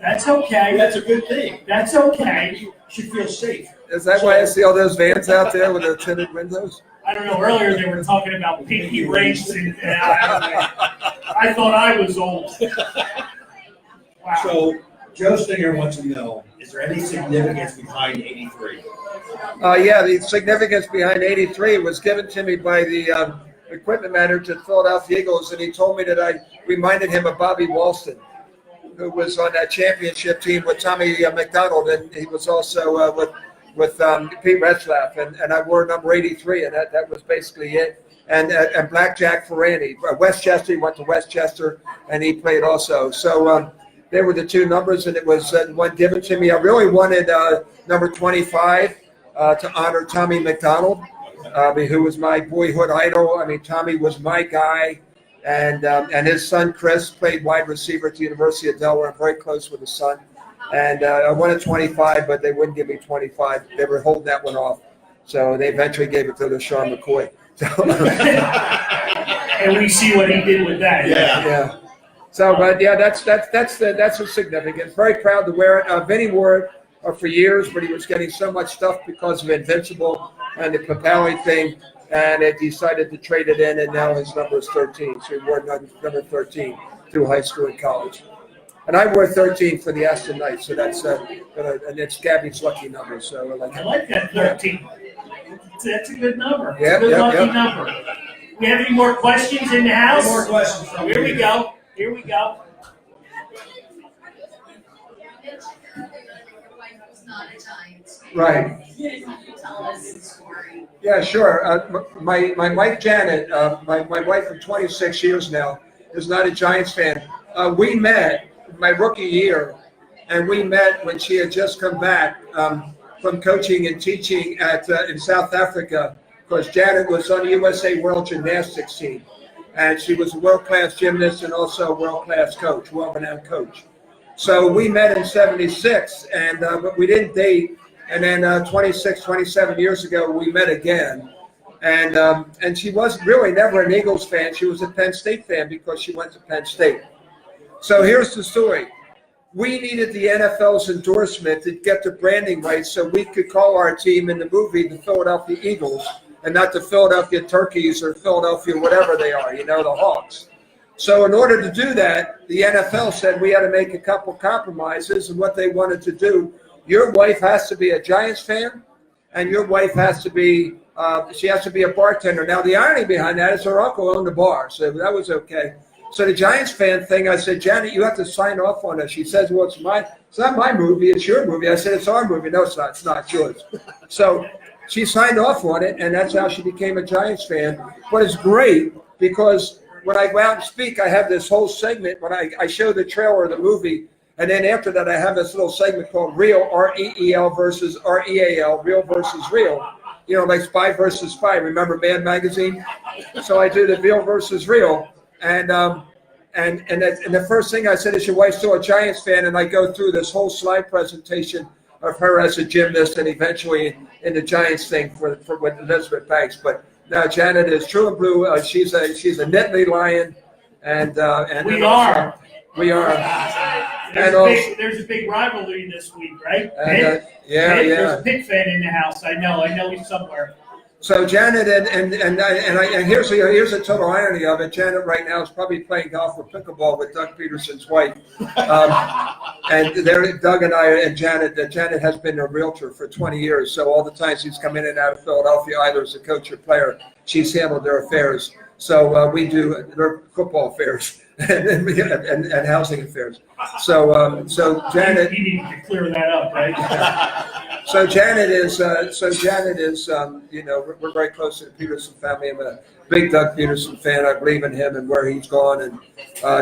That's okay. That's a good thing. That's okay. You should feel safe. Is that why I see all those vans out there with the tinted windows? I don't know, earlier they were talking about pinky rings and I thought I was old. Wow. So Joe Stinger wants to know, is there any significance behind 83? Yeah, the significance behind 83 was given to me by the equipment manager at Philadelphia Eagles, and he told me that I reminded him of Bobby Walston, who was on that championship team with Tommy McDonald, and he was also with Pete Retzlaff, and I wore number 83, and that was basically it. And Blackjack Ferrani, Westchester, he went to Westchester, and he played also. So they were the two numbers, and it was one given to me. I really wanted number 25 to honor Tommy McDonald, who was my boyhood idol. I mean, Tommy was my guy. And his son Chris played wide receiver at the University of Delaware. I'm very close with his son. And I wanted 25, but they wouldn't give me 25. They were holding that one off. So they eventually gave it to LaShawn McCoy. And we see what he did with that. Yeah. So, but yeah, that's a significant. Very proud to wear it. Vinny wore it for years, but he was getting so much stuff because of Invincible and the Papale thing. And it decided to trade it in, and now his number is 13. So he wore number 13 through high school and college. And I wore 13 for the Aston Knights, so that's and it's Gabby's lucky number. So I like that 13. That's a good number. Yeah, It's a good lucky yeah. number. We have any more questions in the house? More questions from Here we you. go. Here we go. right. Tell us the story. Yeah, sure. My wife Janet, my wife of 26 years now, is not a Giants fan. We met my rookie year, and we met when she had just come back from coaching and teaching in South Africa, because Janet was on the USA World Gymnastics team, and she was a world-class gymnast and also a world-class coach, world-renowned coach. So we met in '76, and but we didn't date. And then 27 years ago, we met again. And she was really never an Eagles fan. She was a Penn State fan because she went to Penn State. So here's the story. We needed the NFL's endorsement to get the branding rights so we could call our team in the movie the Philadelphia Eagles and not the Philadelphia Turkeys or Philadelphia whatever they are, the Hawks. So in order to do that, the NFL said we had to make a couple compromises, and what they wanted to do, your wife has to be a Giants fan, and your wife has to be she has to be a bartender. Now, the irony behind that is her uncle owned the bar, so that was okay. So the Giants fan thing, I said, Janet, you have to sign off on it. She says, well, it's not my movie, it's your movie. I said, it's our movie. No, it's not. It's not. It's yours. So she signed off on it, and that's how she became a Giants fan. But it's great because when I go out and speak, I have this whole segment when I show the trailer of the movie. And then after that, I have this little segment called Real, R-E-E-L versus R-E-A-L, Real versus Real. Like Spy versus Spy. Remember Mad Magazine? So I do the Real versus Real. And the first thing I said is, your wife's still a Giants fan? And I go through this whole slide presentation of her as a gymnast and eventually in the Giants thing for with Elizabeth Banks. But now Janet is true and blue. She's a Nittany Lion. And We are. We are. There's a big rivalry this week, right? Yeah. There's a Pitt fan in the house. I know he's somewhere. So Janet and here's a total irony of it. Janet right now is probably playing golf or pickleball with Doug Peterson's wife, and Doug and I and Janet. Janet has been a realtor for 20 years. So all the time she's come in and out of Philadelphia, either as a coach or player, she's handled their affairs. So we do their football affairs and housing affairs. So Janet. You need to clear that up, right? So Janet is, you know, we're very close to the Peterson family. I'm a big Doug Peterson fan. I believe in him and where he's gone, and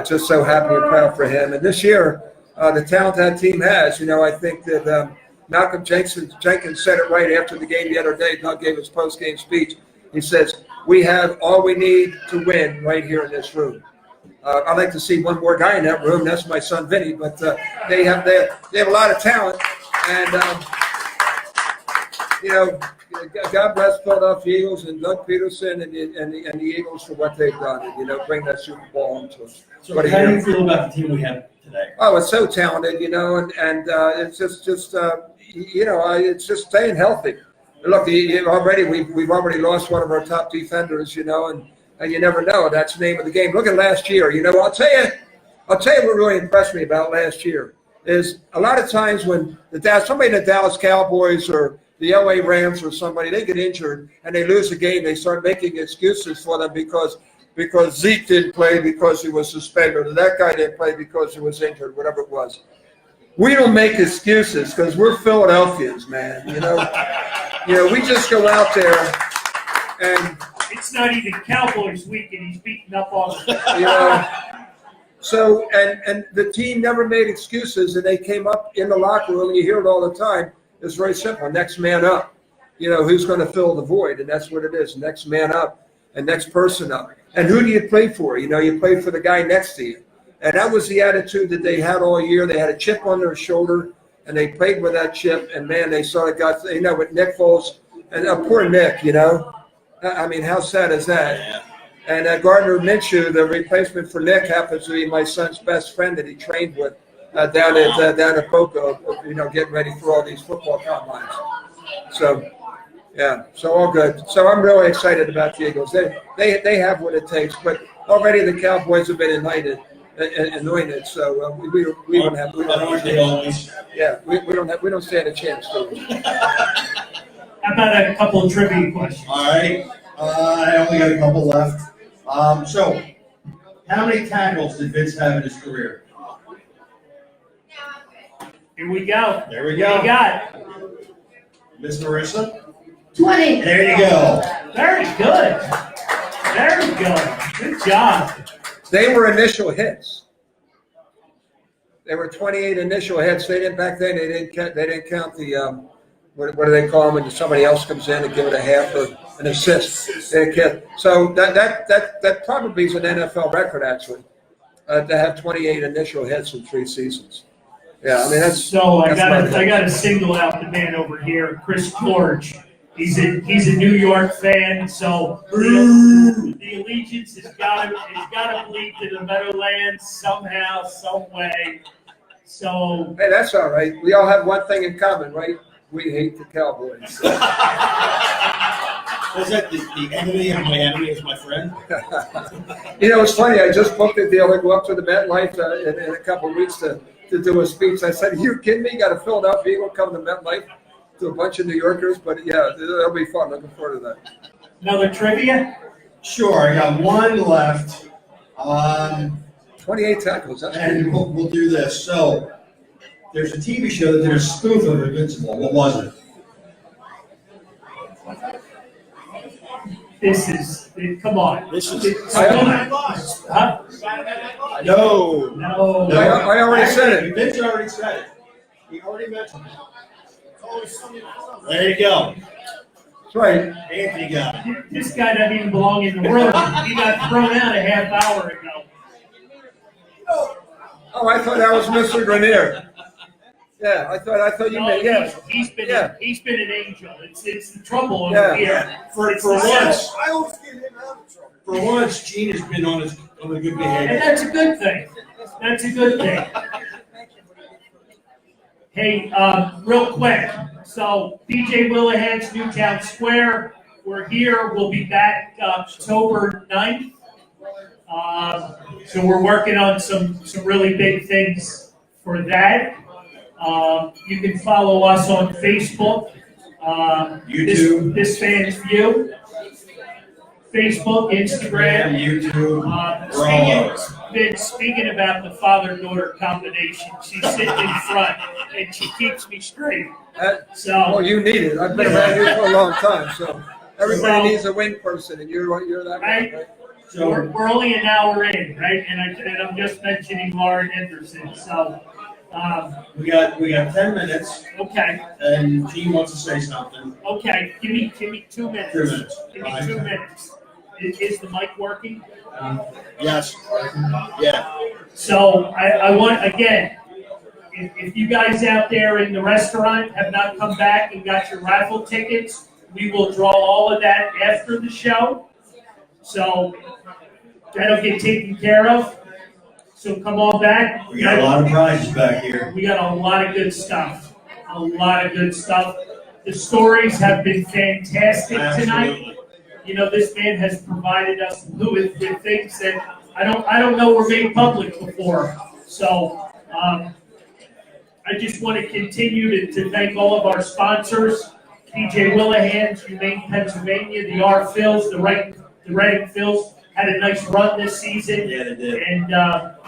just so happy and proud for him. And this year, the talent that team has, you know, I think that Malcolm Jenkins said it right after the game the other day. Doug gave his post-game speech. He says, we have all we need to win right here in this room. I'd like to see one more guy in that room. That's my son, Vinny. But they have a lot of talent. And, you know, God bless Philadelphia Eagles and Doug Peterson and the Eagles for what they've done. And, you know, bring that Super Bowl home to us. So how do you feel about the team we have today? Oh, it's so talented, you know, and it's just you know, it's just staying healthy. Look, we've already lost one of our top defenders, you know, and you never know. That's the name of the game. Look at last year. You know, I'll tell you what really impressed me about last year is a lot of times when somebody in the Dallas Cowboys or the LA Rams or somebody, they get injured and they lose a game, they start making excuses for them because Zeke didn't play because he was suspended, or that guy didn't play because he was injured, whatever it was. We don't make excuses because we're Philadelphians, man. You know, we just go out there and It's not even Cowboys week, and he's beating up on them. you know. So and the team never made excuses, and they came up in the locker room, and you hear it all the time. It's very simple. Next man up. You know, who's going to fill the void, and that's what it is. Next man up and next person up. And who do you play for? You know, you play for the guy next to you. And that was the attitude that they had all year. They had a chip on their shoulder, and they played with that chip. And, man, they sort of got, you know, with Nick Foles. And poor Nick, you know. I mean, how sad is that? And Gardner Minshew, the replacement for Nick, happens to be my son's best friend that he trained with down at Boca, you know, getting ready for all these football combines. So, yeah, so all good. So I'm really excited about the Eagles. They have what it takes, but already the Cowboys have been anointed. So we don't have. Yeah, we don't stand a chance. How about a couple of trivia questions? All right. I only got a couple left. So, how many tackles did Vince have in his career? Here we go. There we We go. got it. Miss Marissa? 20. There you go. Very good. Very good. Good job. They were initial hits. They were 28 initial hits. They didn't back then. They didn't count the what do they call them when somebody else comes in and give it a half or an assist. So that probably is an NFL record actually to have 28 initial hits in 3 seasons. Yeah, I mean that's. So I that's got to single out the man over here, Chris George. He's a New York fan, so the allegiance has got to bleed to the Meadowlands somehow, some way. So Hey, that's all right. We all have one thing in common, right? We hate the Cowboys. Is that the enemy of my enemy is my friend? You know, it's funny. I just booked a deal to go up to the MetLife in a couple of weeks to do a speech. I said, "Are you kidding me? You got a Philadelphia Eagle coming to MetLife to a bunch of New Yorkers?" But yeah, it'll be fun. Looking forward to that. another trivia. Sure, I got one left. 28 tackles. That's And we'll do this. So, there's a TV show that did a spoof of Invincible. What was it? Come on. This is. Huh? No. No. I already said it. Vince already said it. He already mentioned it. There you go. That's right. Anthony got it. This guy doesn't even belong in the room. He got thrown out a half hour ago. Oh, I thought that was Mr. Grenier. Yeah, I thought you No, meant, yeah. he's been Yeah. an angel. It's the trouble over Yeah. here. For It's once, I always get him out of trouble. for once, Gene has been on a good And behavior. that's a good thing. That's a good thing. Hey, real quick. So PJ Whelihan's Newtown Square. We're here. We'll be back October 9th. So we're working on some really big things for that. You can follow us on Facebook. YouTube. This Fan's View. Facebook, Instagram. YouTube. We're all over. Speaking about the father-daughter combination, she's sitting in front. and she keeps me straight. Well, So, you need it. I've been around you for a long time, so everybody So- needs a wing person, and you're that Right. guy, right? we're only an hour in, right? And I'm just mentioning Lauren Henderson. So, We got 10 minutes, okay, and Gene wants to say something. okay. Give me 2 minutes. 2 minutes. Give me 2 minutes. Is the mic working? Yes. Yeah. So I want, again, if you guys out there in the restaurant have not come back and got your raffle tickets, we will draw all of that after the show. So that'll get taken care of. So come on back. We got a lot of prizes back here. We got a lot of good stuff. A lot of good stuff. The stories have been fantastic tonight. Absolutely. You know, this man has provided us with things that I don't know were made public before. So I just want to continue to thank all of our sponsors, PJ Whelihan, Humane Pennsylvania, the R Phils, the Redding Phils had a nice run this season. Yeah, they did. And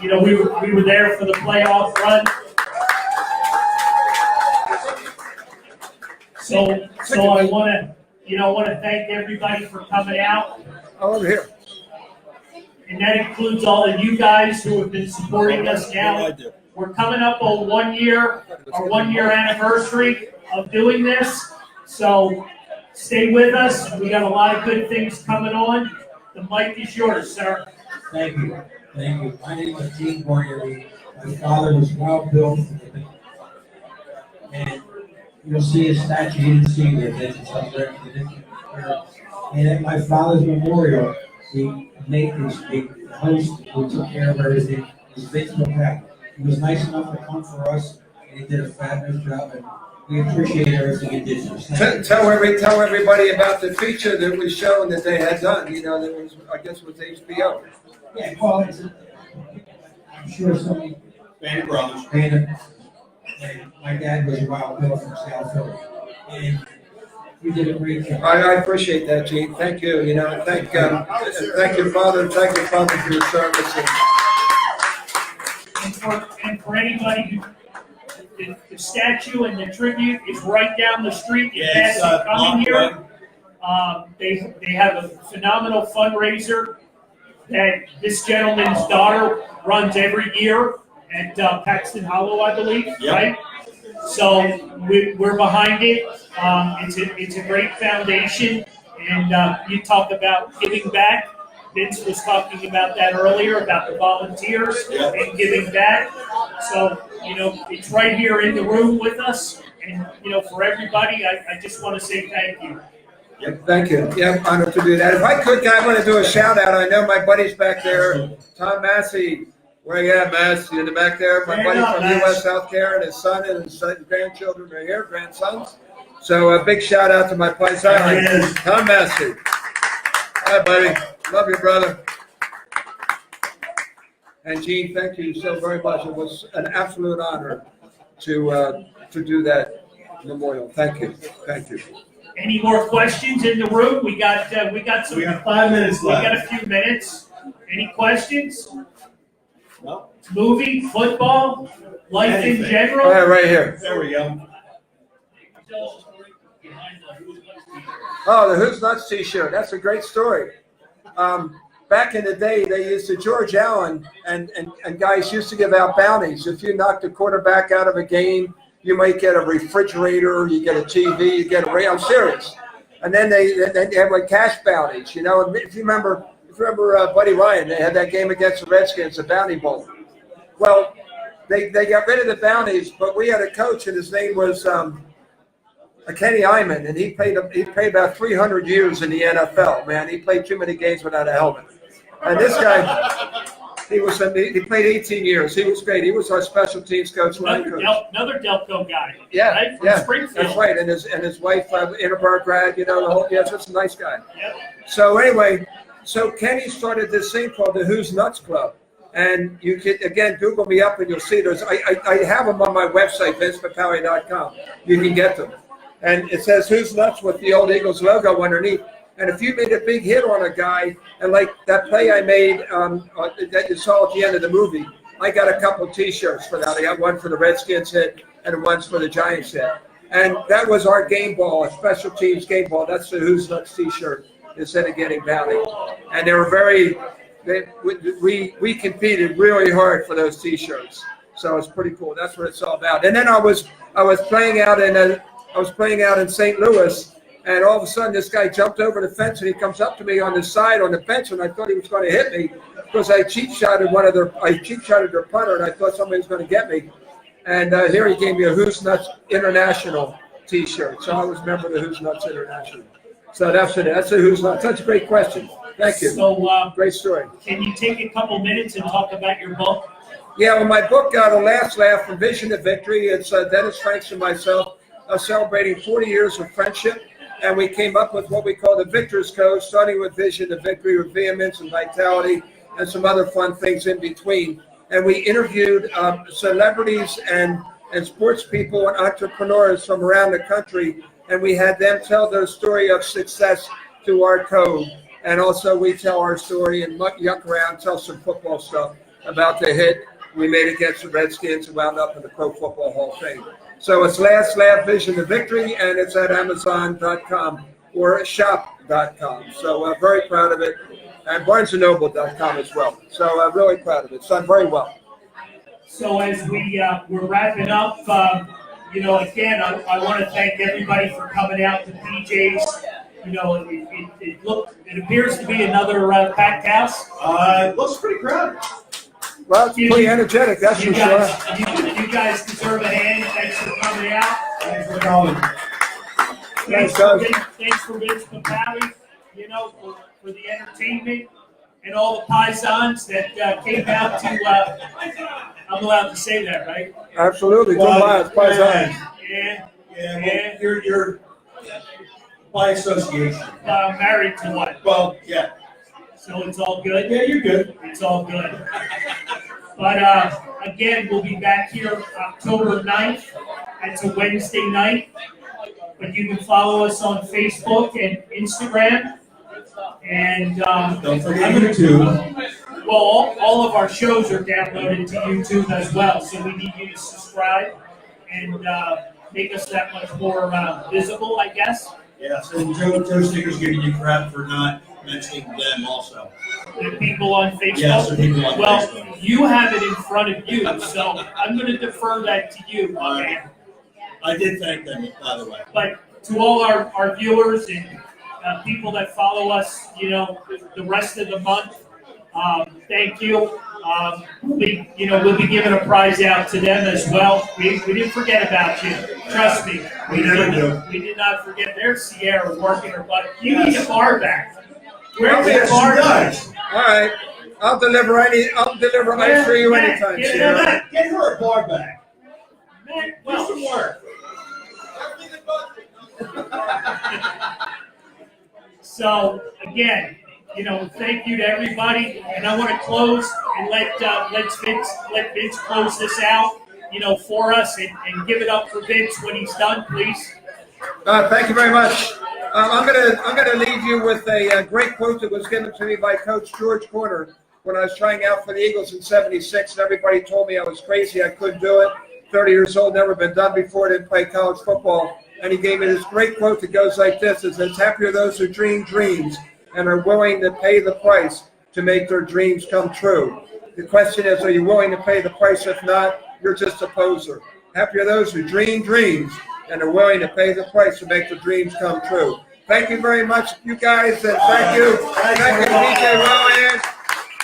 you know, we were there for the playoff run. So I want to thank everybody for coming out. Oh, over here. And that includes all of you guys who have been supporting us now. I do. We're coming up on our 1 year anniversary of doing this. So stay with us. We got a lot of good things coming on. The mic is yours, sir. Thank you. Thank you. My name is Gene Boyer. My father was well built. And you'll see his statue. You didn't see it. It's up there. And at my father's memorial, the host who took care of everything was Vince Papale. He was nice enough to come for us, and he did a fabulous job, and we appreciate everything he did for us. Tell everybody about the feature that was shown that they had done. You know, that was, I guess, with HBO. Yeah, well, I'm sure somebody. Band of Brothers. And my dad was a wild bill from South Philly, and you did a great job. I appreciate that, Gene. Thank you. You know, thank your father. Thank your father for your service. And for anybody who, the statue and the tribute is right down the street. You pass it coming here. They have a phenomenal fundraiser that this gentleman's daughter runs every year at Paxton Hollow, I believe, right? So we're behind it. It's a great foundation, and you talk about giving back. Vince was talking about that earlier, about the volunteers and giving back. So, you know, it's right here in the room with us. And, you know, for everybody, I just want to say thank you. Yep, thank you. Yeah, honored to do that. If I could, I want to do a shout out. I know my buddy's back there, Tom Massey. Where you at, Mass? You in the back there? My buddy from U.S. Healthcare, and his son and his grandchildren are here, grandsons. So a big shout out to my place, Tom Massey. Hi, buddy. Love you, brother. And Gene, thank you so very much. It was an absolute honor to do that memorial. Thank you. Thank you. Any more questions in the room? We got some. We got 5 minutes We left. got a few minutes. Any questions? No. Movie, football, life in Anything. general? All right, right here. There we go. Oh, the Who's Nuts T-shirt. That's a great story. Back in the day, they used to, George Allen and guys used to give out bounties. If you knocked the quarterback out of a game, you might get a refrigerator, you get a TV, you get a radio. I'm serious. And then they have like cash bounties, you know. And if you remember Buddy Ryan, they had that game against the Redskins, the Bounty Bowl. Well, they got rid of the bounties, but we had a coach, and his name was Kenny Iman, and he played about 300 years in the NFL. Man, he played too many games without a helmet. And this guy, he played 18 years. He was great. He was our special teams coach. Another Delco guy. Yeah, right? From yeah, Springfield. that's right. And his wife, Innerbar grad, you know, the whole, yeah, just a nice guy. Yep. So anyway, so Kenny started this thing called the Who's Nuts Club. And you can, again, Google me up and you'll see those. I have them on my website, vincepapale.com. You can get them. And it says Who's Nuts with the old Eagles logo underneath. And if you made a big hit on a guy, and like that play I made that you saw at the end of the movie, I got a couple T-shirts for that. I got one for the Redskins hit, and the ones for the Giants hit. And that was our game ball, a special teams game ball. That's the Who's Nuts T-shirt instead of getting Valley. And they were we competed really hard for those T-shirts. So it's pretty cool. That's what it's all about. And then I was playing out in St. Louis, and all of a sudden this guy jumped over the fence and he comes up to me on the side on the bench, and I thought he was going to hit me because I cheap shotted their punter, and I thought somebody was going to get me. And here he gave me a Who's Nuts International T-shirt. So I was a member of the Who's Nuts International. So that's it. That's a Who's Nuts. That's a great question. Thank you. So, great story. can you take a couple minutes and talk about your book? Yeah, well, my book, The Last Laugh from Vision to Victory. It's Dennis Franks and myself celebrating 40 years of friendship. And we came up with what we call the Victor's Code, starting with vision to victory, with vehemence and vitality, and some other fun things in between. And we interviewed celebrities and sports people and entrepreneurs from around the country, and we had them tell their story of success to our code. And also we tell our story and yuck around, tell some football stuff about the hit we made against the Redskins and wound up in the Pro Football Hall of Fame. So it's Last Laugh Vision to Victory, and it's at Amazon.com or shop.com. So very proud of it. And BarnesandNoble.com as well. So really proud of it. It's done very well. So as we're wrapping up, again, I want to thank everybody for coming out to PJ's. It appears to be another packed house. It looks pretty crowded. Well, it's pretty energetic, that's for sure. You guys deserve a hand. Thanks for coming out. Thanks for coming. Thanks for Vince Papale, for the entertainment and all the paisans that came out to. I'm allowed to say that, right? Absolutely. Well, Yeah. You're by association. Married to one. Well, yeah. So it's all good? Yeah, you're good. It's all good. But again, we'll be back here October 9th. It's a Wednesday night. But you can follow us on Facebook and Instagram. And don't forget YouTube. Well, all of our shows are downloaded to YouTube as well. So we need you to subscribe and make us that much more visible, I guess. Yes, and Joe Sticker's giving you crap for not mentioning them also. The people on Facebook? Yes, the people on Facebook. Well, you have it in front of you, so I'm going to defer that to you. I did thank them, by the way. But to all our viewers and people that follow us, the rest of the month, thank you. We'll be giving a prize out to them as well. We didn't forget about you. Trust me. We never do. We did not forget. There's Sierra working her butt. You need a bar back. Where's Yes, the bar she back? does. All right. I'll deliver ice for you anytime, Get Sierra. her a bar back. Man, Do some work. So again, thank you to everybody, and I want to close and let Vince close this out, for us, and give it up for Vince when he's done, please. Thank you very much. I'm gonna leave you with a great quote that was given to me by Coach George Corner when I was trying out for the Eagles in '76, and everybody told me I was crazy, I couldn't do it. 30 years old, never been done before, didn't play college football. And he gave me this great quote that goes like this: "It's happy are those who dream dreams and are willing to pay the price to make their dreams come true." The question is, are you willing to pay the price? If not, you're just a poser. Happy are those who dream dreams and are willing to pay the price to make their dreams come true. Thank you very much, you guys, and thank you, PJ Whelihan.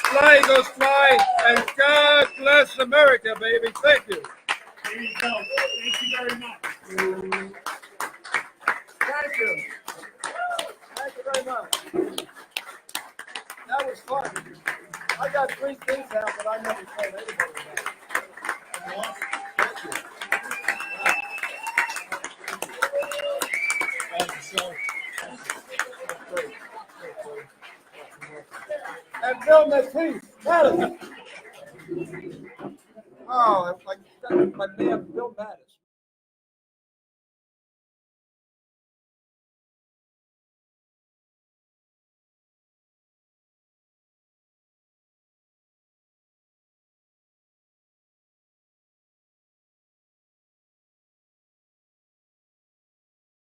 Fly, Eagles, fly, and God bless America, baby. Thank you. There you go. Thank you very much. Thank you. Thank you very much. That was fun. I got 3 things out, but I never told anybody about it. Thank you. And Bill Matisse, Madison. Oh, my man, Bill Mattis.